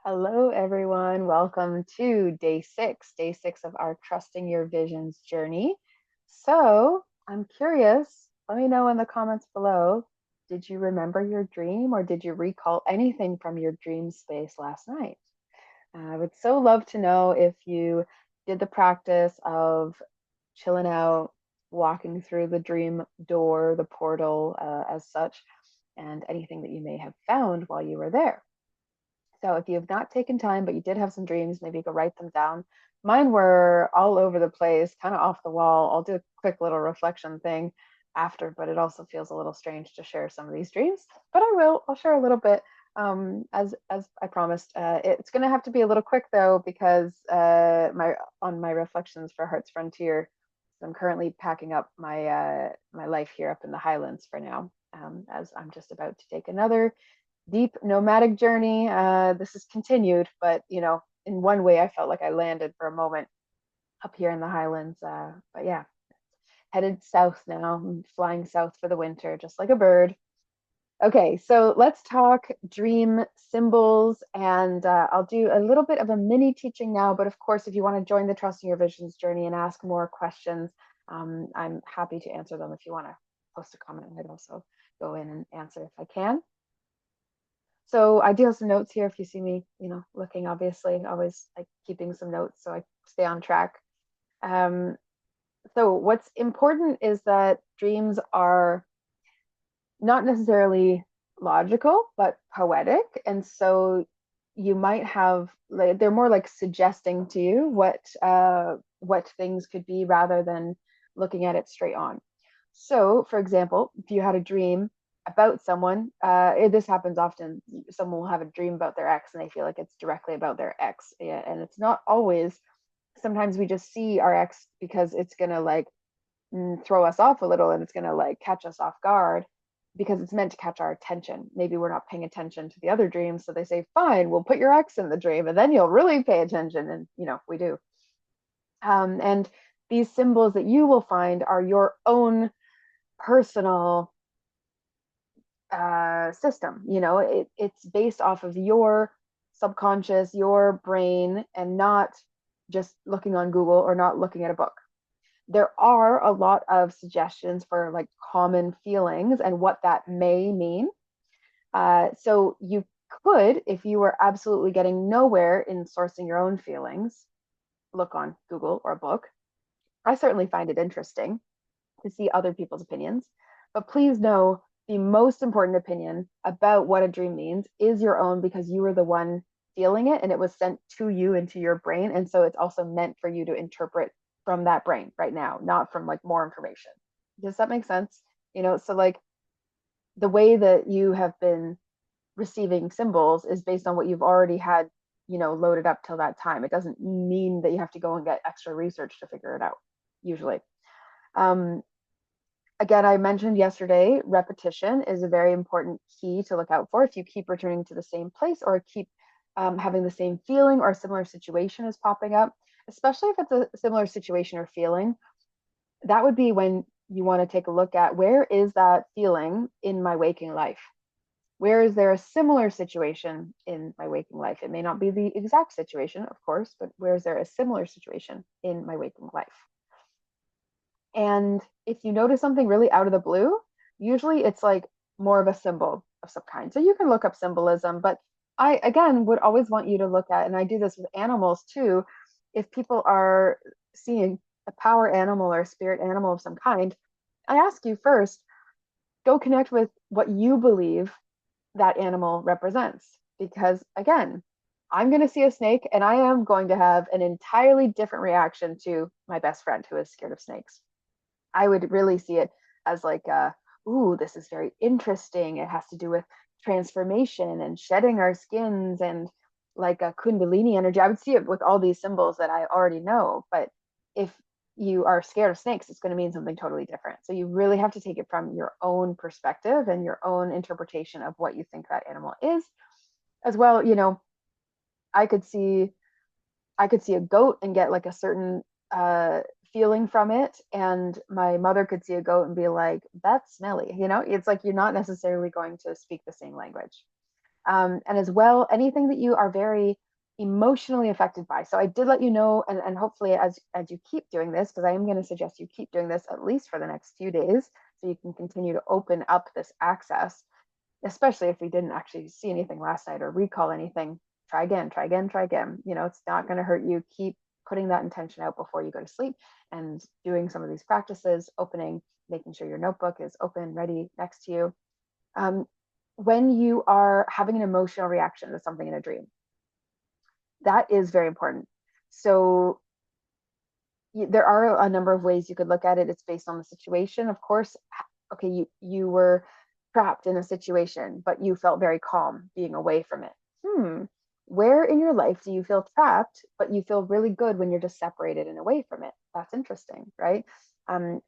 Hello, everyone. Welcome to day six of our Trusting Your Visions journey. So, I'm curious, let me know in the comments below. Did you remember your dream or did you recall anything from your dream space last night? I would so love to know if you did the practice of chilling out, walking through the dream door, the portal, as such, and anything that you may have found while you were there. So if you have not taken time, but you did have some dreams, maybe you could write them down. Mine were all over the place, kind of off the wall. I'll do a quick little reflection thing after, but it also feels a little strange to share some of these dreams. But I will. I'll share a little bit, as I promised. It's going to have to be a little quick though, because my reflections for Heart's Frontier. I'm currently packing up my life here up in the Highlands for now, as I'm just about to take another deep nomadic journey. This is continued, but in one way, I felt like I landed for a moment up here in the Highlands. But yeah, headed south now. I'm flying south for the winter, just like a bird. Okay, so let's talk dream symbols, and I'll do a little bit of a mini teaching now. But of course, if you want to join the Trusting Your Visions journey and ask more questions, I'm happy to answer them. If you want to post a comment, I'd also go in and answer if I can. So I do have some notes here if you see me, looking, obviously, always like keeping some notes so I stay on track. Um, so what's important is that dreams are not necessarily logical, but poetic. And so you might have like they're more like suggesting to you what things could be rather than looking at it straight on. So, for example, if you had a dream about someone, this happens often. Someone will have a dream about their ex and they feel like it's directly about their ex. Yeah, and it's not always. Sometimes we just see our ex because it's gonna like throw us off a little and it's gonna like catch us off guard because it's meant to catch our attention. Maybe we're not paying attention to the other dreams, so they say, "Fine, we'll put your ex in the dream, and then you'll really pay attention." And we do. And these symbols that you will find are your own personal system. It's based off of your subconscious, your brain, and not just looking on Google or not looking at a book. There are a lot of suggestions for like common feelings and what that may mean. So you could, if you were absolutely getting nowhere in sourcing your own feelings, look on Google or a book. I certainly find it interesting to see other people's opinions. But please know the most important opinion about what a dream means is your own because you were the one feeling it and it was sent to you into your brain. And so it's also meant for you to interpret from that brain right now, not from like more information. Does that make sense? So like the way that you have been receiving symbols is based on what you've already had, loaded up till that time. It doesn't mean that you have to go and get extra research to figure it out, usually. Um, Again, I mentioned yesterday, repetition is a very important key to look out for. If you keep returning to the same place or keep having the same feeling or a similar situation is popping up, especially if it's a similar situation or feeling, that would be when you want to take a look at where is that feeling in my waking life? Where is there a similar situation in my waking life? It may not be the exact situation, of course, but where is there a similar situation in my waking life? And if you notice something really out of the blue, usually it's like more of a symbol of some kind. So you can look up symbolism, but I, again, would always want you to look at, and I do this with animals too, if people are seeing a power animal or a spirit animal of some kind, I ask you first, go connect with what you believe that animal represents. Because again, I'm going to see a snake and I am going to have an entirely different reaction to my best friend who is scared of snakes. I would really see it as like, ooh, this is very interesting. It has to do with transformation and shedding our skins and like a Kundalini energy. I would see it with all these symbols that I already know. But if you are scared of snakes, it's going to mean something totally different. So you really have to take it from your own perspective and your own interpretation of what you think that animal is. As well, I could see I could see a goat and get like a certain feeling from it, and my mother could see a goat and be like, "That's smelly." It's like you're not necessarily going to speak the same language. And as well, anything that you are very emotionally affected by. So I did let you know, and hopefully as you keep doing this, because I am going to suggest you keep doing this at least for the next few days, so you can continue to open up this access, especially if we didn't actually see anything last night or recall anything. Try again, try again, try again. You know, it's not going to hurt you. Keep putting that intention out before you go to sleep and doing some of these practices, opening, making sure your notebook is open, ready next to you. Um, when you are having an emotional reaction to something in a dream, that is very important. So there are a number of ways you could look at it. It's based on the situation, of course. Okay, you were trapped in a situation, but you felt very calm being away from it. Where in your life do you feel trapped, but you feel really good when you're just separated and away from it? That's interesting, right?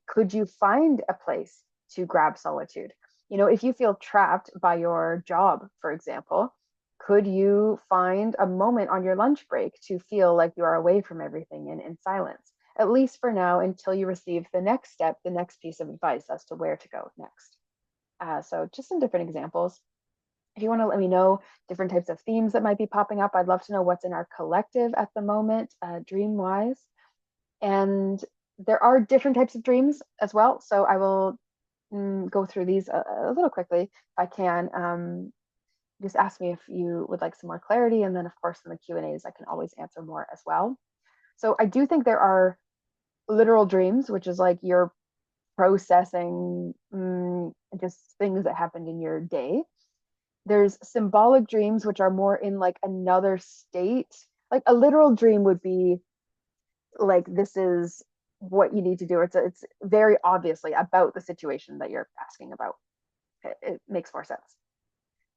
Could you find a place to grab solitude? You know, if you feel trapped by your job, for example, could you find a moment on your lunch break to feel like you are away from everything and in silence, at least for now, until you receive the next step, the next piece of advice as to where to go next? So just some different examples. If you want to let me know different types of themes that might be popping up, I'd love to know what's in our collective at the moment, dream wise. And there are different types of dreams as well. So I will go through these a little quickly if I can. Just ask me if you would like some more clarity. And then, of course, in the Q&As, I can always answer more as well. So I do think there are literal dreams, which is like you're processing just things that happened in your day. There's symbolic dreams, which are more in like another state. Like a literal dream would be like, this is what you need to do. It's very obviously about the situation that you're asking about. It makes more sense.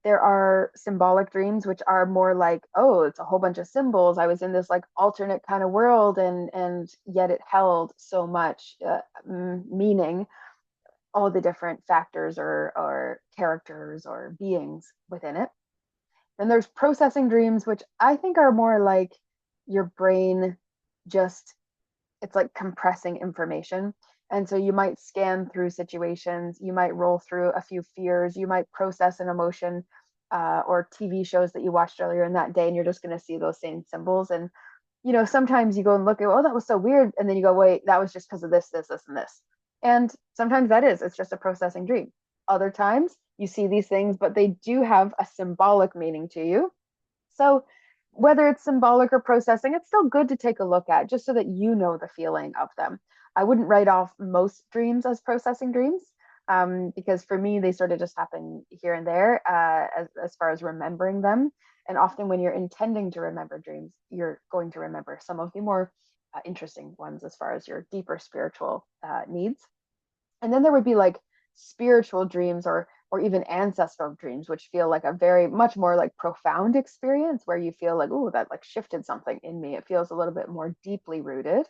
There are symbolic dreams, which are more like, oh, it's a whole bunch of symbols. I was in this like alternate kind of world, and yet it held so much meaning, all the different factors or characters or beings within it. And there's processing dreams, which I think are more like your brain just, it's like compressing information. And so you might scan through situations, you might roll through a few fears, you might process an emotion, or TV shows that you watched earlier in that day, and you're just going to see those same symbols. And you know, sometimes you go and look at, oh, that was so weird, and then you go, wait, that was just because of this, this, this, and this. And sometimes that is, it's just a processing dream. Other times you see these things, but they do have a symbolic meaning to you. So whether it's symbolic or processing, it's still good to take a look at just so that you know the feeling of them. I wouldn't write off most dreams as processing dreams, because for me, they sort of just happen here and there, as far as remembering them. And often when you're intending to remember dreams, you're going to remember some of the more interesting ones as far as your deeper spiritual needs. And then there would be like spiritual dreams, or even ancestral dreams, which feel like a very much more like profound experience where you feel like, oh, that like shifted something in me. It feels a little bit more deeply rooted.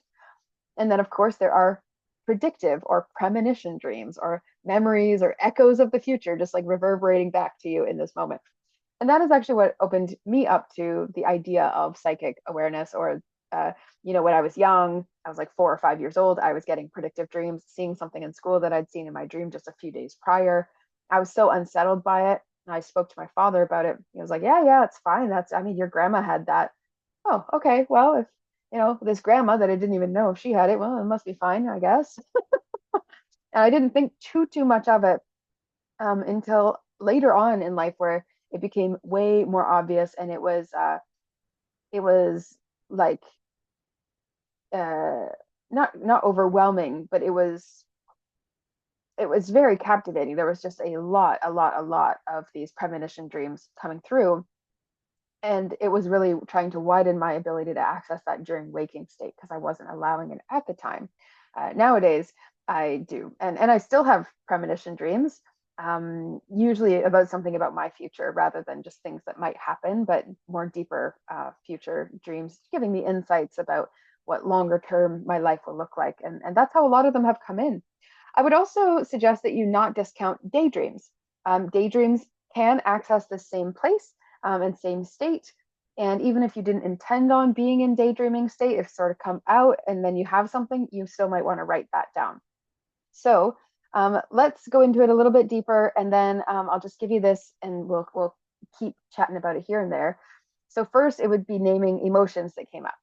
And then, of course, there are predictive or premonition dreams, or memories or echoes of the future, just like reverberating back to you in this moment. And that is actually what opened me up to the idea of psychic awareness, or you know, when I was young, I was like 4 or 5 years old, I was getting predictive dreams, seeing something in school that I'd seen in my dream just a few days prior. I was so unsettled by it, and I spoke to my father about it. He was like, yeah, it's fine. That's, I mean, your grandma had that. Oh, okay, well, if you know, this grandma that I didn't even know if she had it, well, it must be fine, I guess. And I didn't think too much of it, until later on in life, where it became way more obvious, and it was like, uh, not overwhelming, but it was very captivating. There was just a lot of these premonition dreams coming through, and it was really trying to widen my ability to access that during waking state, because I wasn't allowing it at the time. Nowadays I do, and I still have premonition dreams, usually about something about my future rather than just things that might happen, but more deeper future dreams, giving me insights about what longer term my life will look like. And that's how a lot of them have come in. I would also suggest that you not discount daydreams. Daydreams can access the same place, and same state. And even if you didn't intend on being in daydreaming state, if sort of come out and then you have something, you still might want to write that down. So let's go into it a little bit deeper, and then I'll just give you this, and we'll keep chatting about it here and there. So first, it would be naming emotions that came up,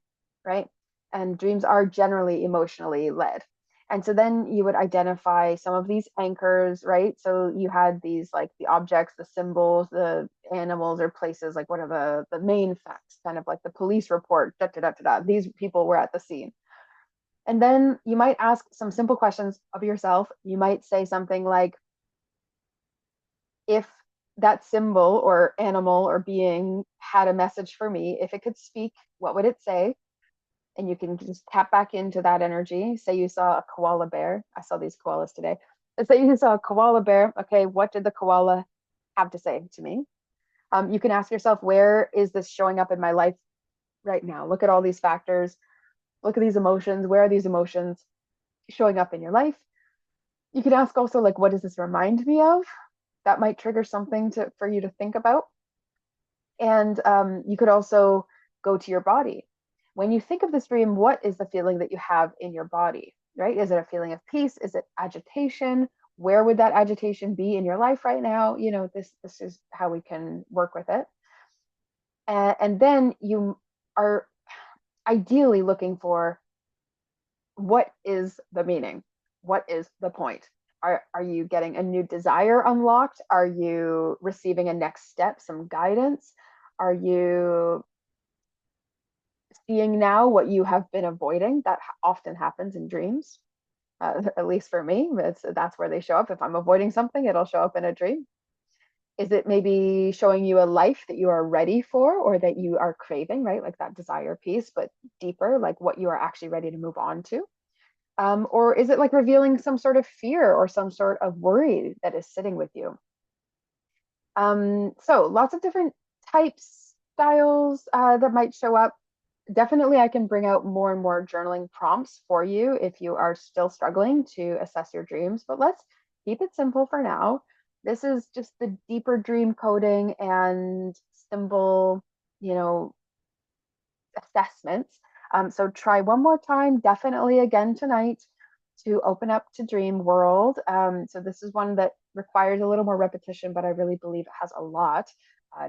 right? And dreams are generally emotionally led. And so then you would identify some of these anchors, right? So you had these like the objects, the symbols, the animals or places, like what are the main facts, kind of like the police report, da, da, da, da, da. These people were at the scene. And then you might ask some simple questions of yourself. You might say something like, if that symbol or animal or being had a message for me, if it could speak, what would it say? And you can just tap back into that energy. Say you saw a koala bear. I saw these koalas today. Let's say you saw a koala bear. Okay, what did the koala have to say to me? You can ask yourself, where is this showing up in my life right now? Look at all these factors. Look at these emotions. Where are these emotions showing up in your life? You can ask also, like, what does this remind me of? That might trigger something for you to think about. And you could also go to your body. When you think of this dream, what is the feeling that you have in your body, right? Is it a feeling of peace? Is it agitation? Where would that agitation be in your life right now? You know, this is how we can work with it. And then you are ideally looking for, what is the meaning? What is the point? Are you getting a new desire unlocked? Are you receiving a next step, some guidance? Are you seeing now what you have been avoiding? That often happens in dreams, at least for me. That's where they show up. If I'm avoiding something, it'll show up in a dream. Is it maybe showing you a life that you are ready for or that you are craving, right? Like that desire piece, but deeper, like what you are actually ready to move on to? Or is it like revealing some sort of fear or some sort of worry that is sitting with you? So lots of different types, styles that might show up. Definitely, I can bring out more and more journaling prompts for you if you are still struggling to assess your dreams, but let's keep it simple for now. This is just the deeper dream coding and symbol, you know, assessments. So try one more time, definitely again tonight, to open up to Dream World. So this is one that requires a little more repetition, but I really believe it has a lot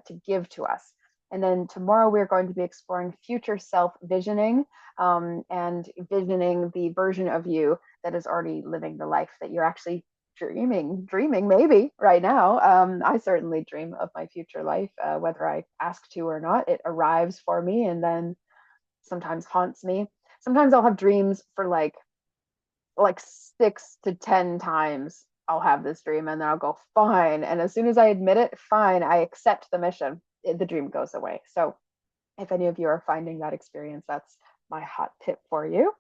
to give to us. And then tomorrow we're going to be exploring future self visioning and visioning the version of you that is already living the life that you're actually dreaming maybe right now. I certainly dream of my future life, whether I ask to or not. It arrives for me and then sometimes haunts me. Sometimes I'll have dreams for like 6 to 10 times. I'll have this dream and then I'll go fine. And as soon as I admit it, fine, I accept the mission. The dream goes away. So if any of you are finding that experience, that's my hot tip for you.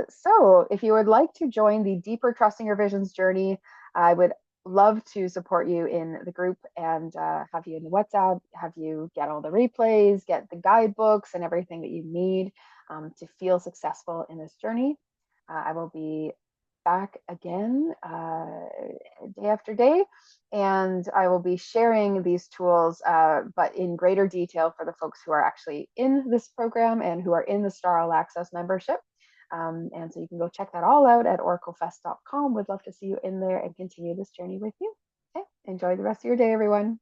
So if you would like to join the Deeper Trusting Your Visions journey, I would love to support you in the group and have you in the WhatsApp, have you get all the replays, get the guidebooks and everything that you need to feel successful in this journey. I will be back again day after day, and I will be sharing these tools, but in greater detail for the folks who are actually in this program and who are in the Star All Access membership. And so you can go check that all out at oraclefest.com. Would love to see you in there and continue this journey with you. Okay, enjoy the rest of your day, everyone.